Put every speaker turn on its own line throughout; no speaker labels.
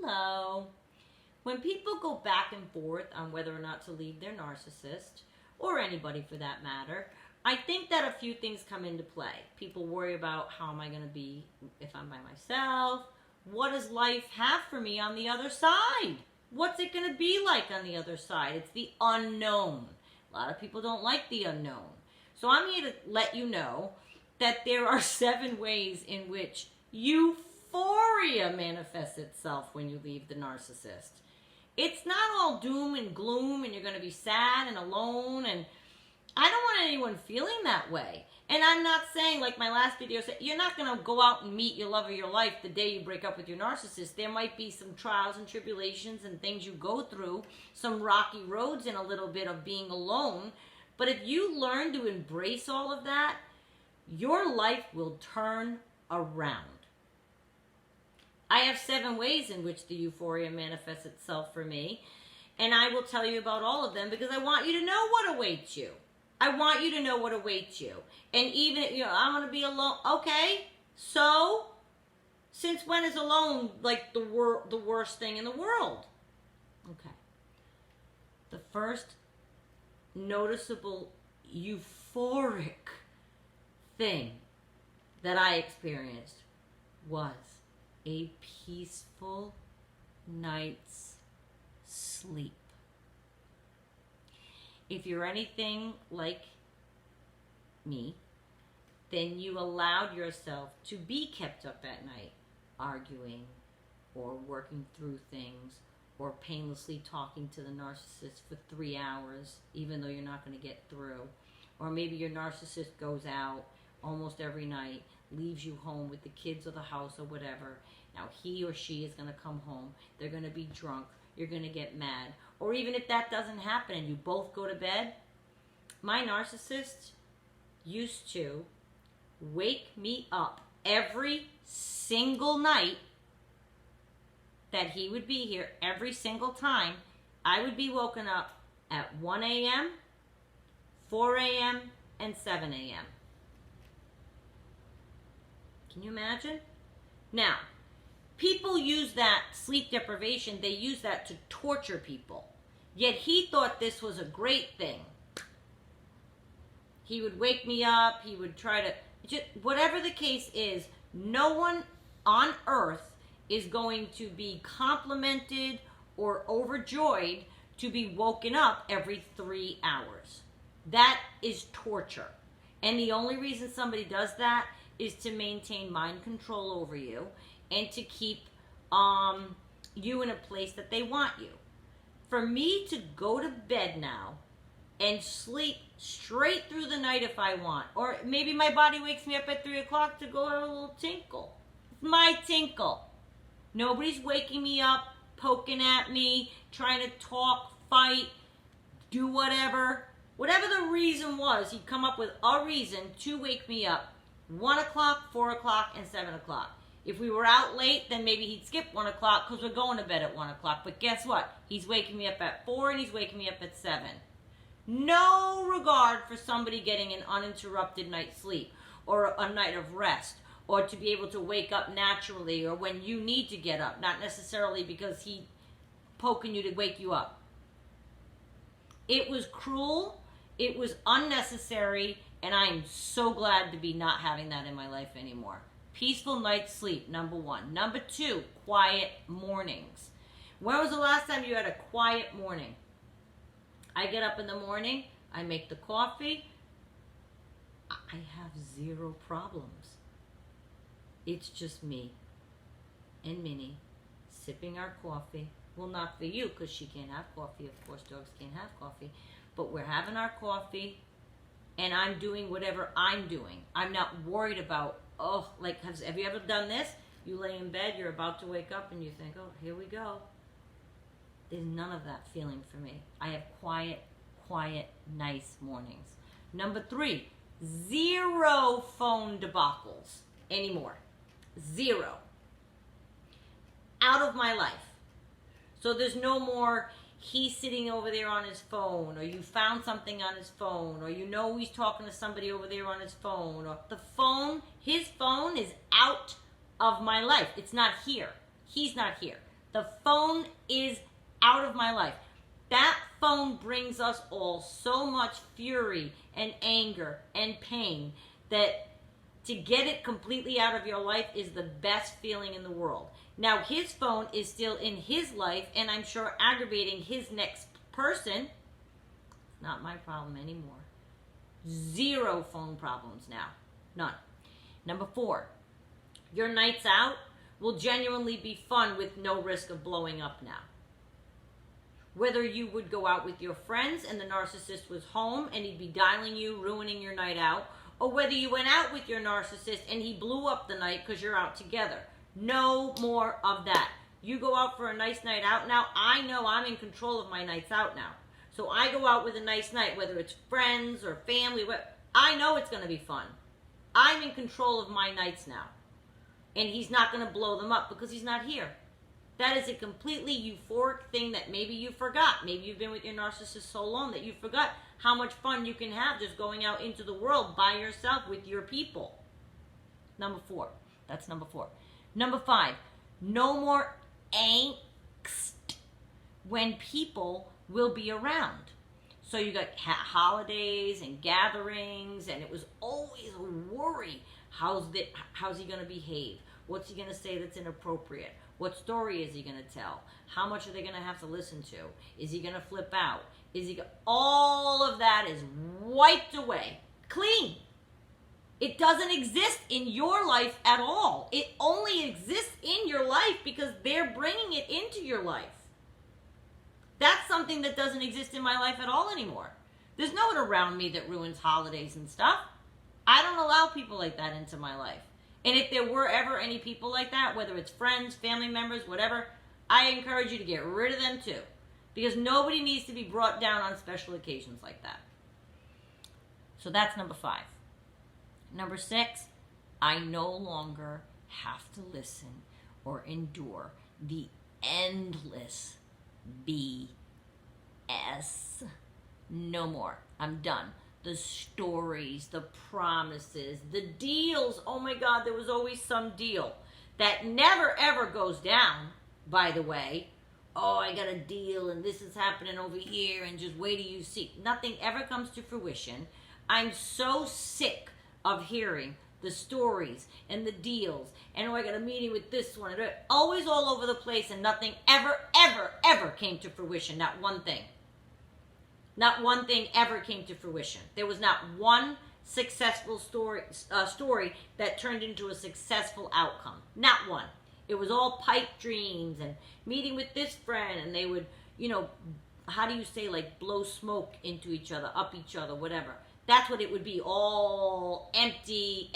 Hello. When people go back and forth on whether or not to leave their narcissist, or anybody for that matter, I think that a few things come into play. People worry about how am I going to be if I'm by myself? What does life have for me on the other side? What's it going to be like on the other side? It's the unknown. A lot of people don't like the unknown. So I'm here to let you know that there are 7 ways in which euphoria manifests itself when you leave the narcissist. It's not all doom and gloom and you're going to be sad and alone, and I don't want anyone feeling that way. And I'm not saying, like my last video said, you're not going to go out and meet your love of your life the day you break up with your narcissist. There might be some trials and tribulations and things you go through, some rocky roads and a little bit of being alone. But if you learn to embrace all of that, your life will turn around. I have 7 ways in which the euphoria manifests itself for me, and I will tell you about all of them because I want you to know what awaits you. I want you to know what awaits you. And even, I'm going to be alone. Okay, so since when is alone like the worst thing in the world? Okay. The first noticeable euphoric thing that I experienced was a peaceful night's sleep. If you're anything like me, then you allowed yourself to be kept up at night, arguing or working through things or painlessly talking to the narcissist for 3 hours, even though you're not going to get through. Or maybe your narcissist goes out almost every night, leaves you home with the kids or the house or whatever. Now he or she is going to come home. They're going to be drunk. You're going to get mad. Or even if that doesn't happen and you both go to bed, my narcissist used to wake me up every single night that he would be here. Every single time I would be woken up at 1 a.m., 4 a.m., and 7 a.m. Can you imagine? Now, people use that sleep deprivation, they use that to torture people. Yet he thought this was a great thing. He would wake me up, he would try to, whatever the case is, no one on earth is going to be complimented or overjoyed to be woken up every 3 hours. That is torture. And the only reason somebody does that is to maintain mind control over you and to keep you in a place that they want you. For me to go to bed now and sleep straight through the night if I want, or maybe my body wakes me up at 3 o'clock to go have a little tinkle. It's my tinkle. Nobody's waking me up, poking at me, trying to talk, fight, do whatever. Whatever the reason was, he'd come up with a reason to wake me up 1 o'clock, 4 o'clock, and 7 o'clock. If we were out late, then maybe he'd skip 1 o'clock because we're going to bed at 1 o'clock. But guess what? He's waking me up at 4 and he's waking me up at 7. No regard for somebody getting an uninterrupted night's sleep or a night of rest, or to be able to wake up naturally or when you need to get up, not necessarily because he's poking you to wake you up. It was cruel, it was unnecessary, and I am so glad to be not having that in my life anymore. Peaceful night's sleep, number 1. Number 2, quiet mornings. When was the last time you had a quiet morning? I get up in the morning, I make the coffee, I have 0 problems. It's just me and Minnie sipping our coffee. Well, not for you because she can't have coffee. Of course, dogs can't have coffee. But we're having our coffee and I'm doing whatever I'm doing. I'm not worried about, have you ever done this? You lay in bed, you're about to wake up and you think, oh, here we go. There's none of that feeling for me. I have quiet, nice mornings. Number 3, 0 phone debacles anymore. 0. Out of my life. So there's no more he's sitting over there on his phone, or you found something on his phone, or he's talking to somebody over there on his phone, or his phone is out of my life. It's not here. He's not here. The phone is out of my life. That phone brings us all so much fury and anger and pain that to get it completely out of your life is the best feeling in the world. Now, his phone is still in his life, and I'm sure aggravating his next person. Not my problem anymore. 0 phone problems now. None. Number 4, your nights out will genuinely be fun with no risk of blowing up now. Whether you would go out with your friends and the narcissist was home and he'd be dialing you, ruining your night out, or whether you went out with your narcissist and he blew up the night because you're out together. No more of that. You go out for a nice night out now. I know I'm in control of my nights out now. So I go out with a nice night, whether it's friends or family. I know it's going to be fun. I'm in control of my nights now. And he's not going to blow them up because he's not here. That is a completely euphoric thing that maybe you forgot. Maybe you've been with your narcissist so long that you forgot how much fun you can have just going out into the world by yourself with your people. Number 4. That's number 4. Number 5. No more angst when people will be around. So you got holidays and gatherings, and it was always a worry. How's he going to behave? What's he going to say that's inappropriate? What story is he going to tell? How much are they going to have to listen to? Is he going to flip out? All of that is wiped away. Clean. It doesn't exist in your life at all. It only exists in your life because they're bringing it into your life. That's something that doesn't exist in my life at all anymore. There's no one around me that ruins holidays and stuff. I don't allow people like that into my life. And if there were ever any people like that, whether it's friends, family members, whatever, I encourage you to get rid of them too. Because nobody needs to be brought down on special occasions like that. So that's number 5. Number 6, I no longer have to listen or endure the endless BS. No more. I'm done. The stories, the promises, the deals. Oh my God, there was always some deal that never ever goes down, by the way. Oh, I got a deal and this is happening over here and just wait till you see. Nothing ever comes to fruition. I'm so sick of hearing the stories and the deals. And oh, I got a meeting with this one. Always all over the place and nothing ever, ever, ever came to fruition. Not one thing. Not one thing ever came to fruition. There was not one successful story that turned into a successful outcome. Not one. It was all pipe dreams and meeting with this friend, and they would, how do you say, like blow smoke into each other, up each other, whatever. That's what it would be. All empty,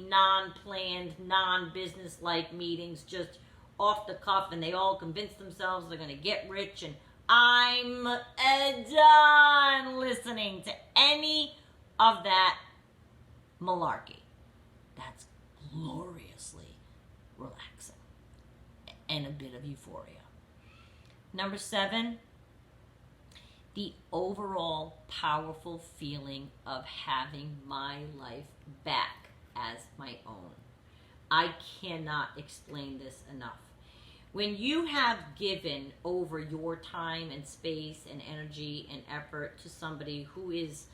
non-planned, non-business-like meetings, just off the cuff, and they all convince themselves they're going to get rich, and I'm done listening to any of that malarkey. That's gloriously relaxing and a bit of euphoria. Number 7, the overall powerful feeling of having my life back as my own. I cannot explain this enough. When you have given over your time and space and energy and effort to somebody who is,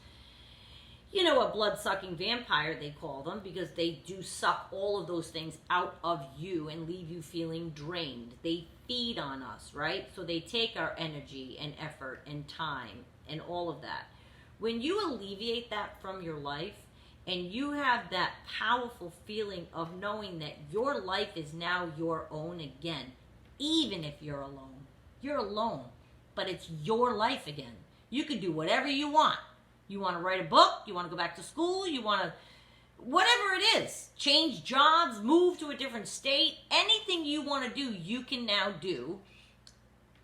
a blood-sucking vampire, they call them, because they do suck all of those things out of you and leave you feeling drained. They feed on us, right? So they take our energy and effort and time and all of that. When you alleviate that from your life and you have that powerful feeling of knowing that your life is now your own again, even if you're alone, but it's your life again. You can do whatever you want. You want to write a book, you want to go back to school, you want to, whatever it is, change jobs, move to a different state, anything you want to do, you can now do,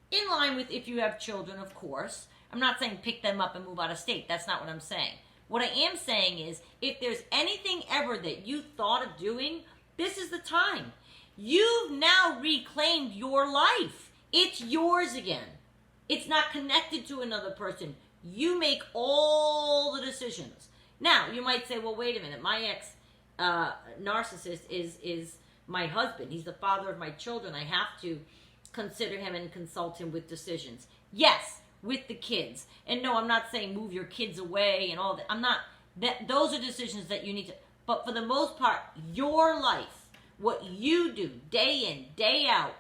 in line with if you have children, of course. I'm not saying pick them up and move out of state. That's not what I'm saying. What I am saying is, if there's anything ever that you thought of doing, this is the time. You've now reclaimed your life. It's yours again. It's not connected to another person. You make all the decisions. Now, you might say, well, wait a minute. My ex narcissist is my husband. He's the father of my children. I have to consider him and consult him with decisions. Yes, with the kids. And no, I'm not saying move your kids away and all that. I'm not, those are decisions that you need to, but for the most part, your life, what you do day in, day out,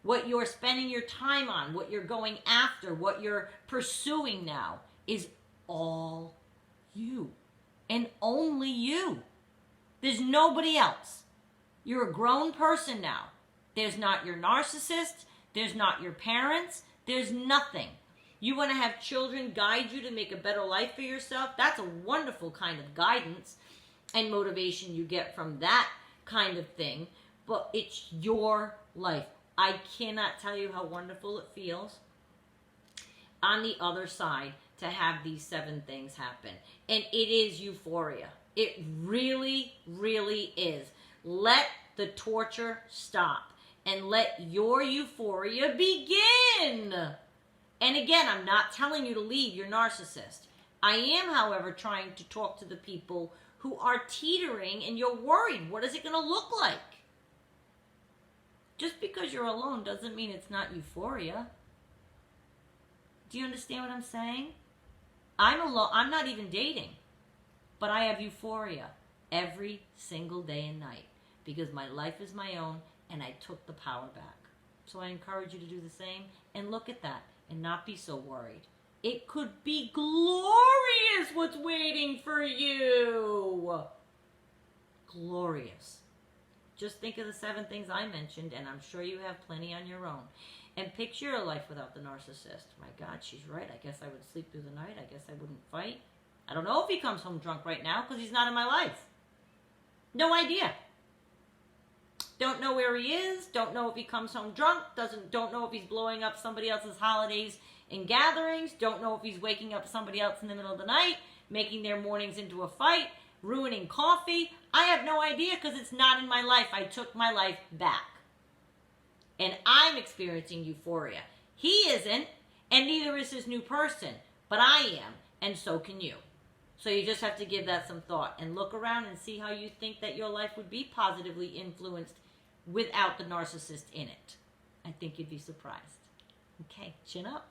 what you're spending your time on, what you're going after, what you're pursuing now is all you and only you. There's nobody else. You're a grown person now. There's not your narcissist. There's not your parents. There's nothing. You want to have children guide you to make a better life for yourself? That's a wonderful kind of guidance and motivation you get from that kind of thing. But it's your life. I cannot tell you how wonderful it feels on the other side to have these 7 things happen. And it is euphoria. It really, really is. Let the torture stop and let your euphoria begin. And again, I'm not telling you to leave your narcissist. I am, however, trying to talk to the people who are teetering and you're worried. What is it going to look like? Just because you're alone doesn't mean it's not euphoria. Do you understand what I'm saying? I'm alone. I'm not even dating. But I have euphoria every single day and night because my life is my own and I took the power back. So I encourage you to do the same and look at that and not be so worried. It could be glorious what's waiting for you. Glorious. Just think of the 7 things I mentioned, and I'm sure you have plenty on your own. And picture a life without the narcissist. My God, she's right. I guess I would sleep through the night. I guess I wouldn't fight. I don't know if he comes home drunk right now because he's not in my life. No idea. Don't know where he is. Don't know if he comes home drunk. Don't know if he's blowing up somebody else's holidays and gatherings. Don't know if he's waking up somebody else in the middle of the night, making their mornings into a fight, ruining coffee. I have no idea because it's not in my life. I took my life back. And I'm experiencing euphoria. He isn't, and neither is his new person. But I am, and so can you. So you just have to give that some thought and look around and see how you think that your life would be positively influenced without the narcissist in it. I think you'd be surprised. Okay, chin up.